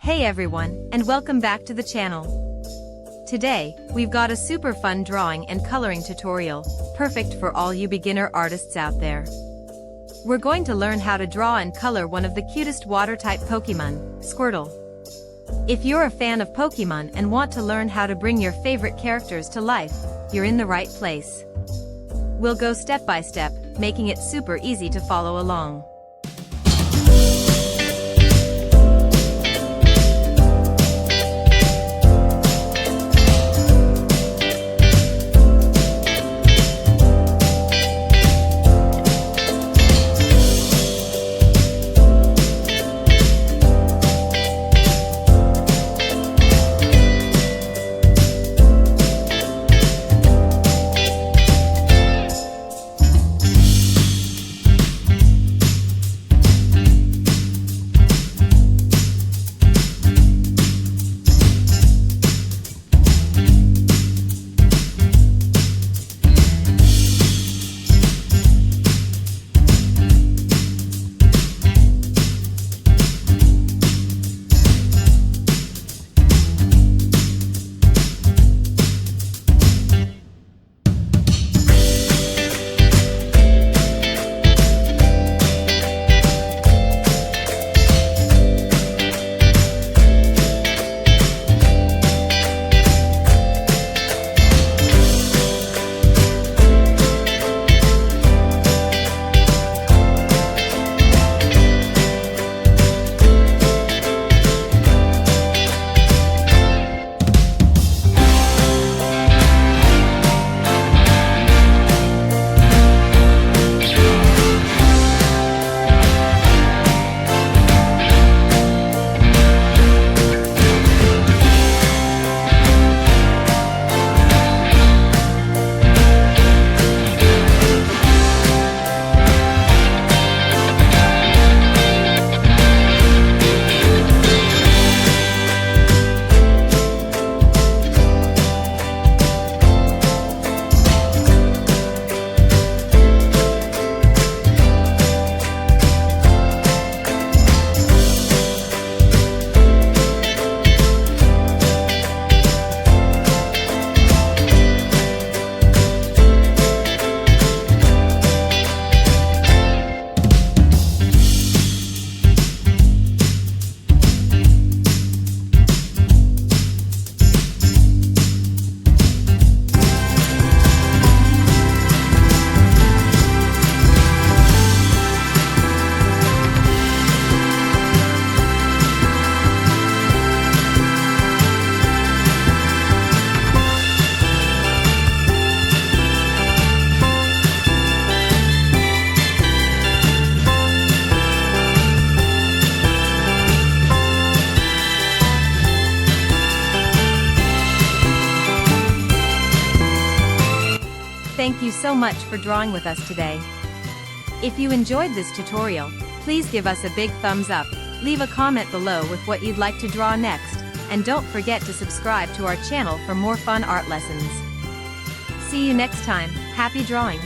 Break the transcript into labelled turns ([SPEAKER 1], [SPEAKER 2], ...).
[SPEAKER 1] Hey everyone, and welcome back to the channel. Today, we've got a super fun drawing and coloring tutorial, perfect for all you beginner artists out there. We're going to learn how to draw and color one of the cutest water-type Pokémon, Squirtle. If you're a fan of Pokémon and want to learn how to bring your favorite characters to life, you're in the right place. We'll go step by step, making it super easy to follow along. Thank you so much for drawing with us today. If you enjoyed this tutorial, please give us a big thumbs up, leave a comment below with what you'd like to draw next, and don't forget to subscribe to our channel for more fun art lessons. See you next time, happy drawing!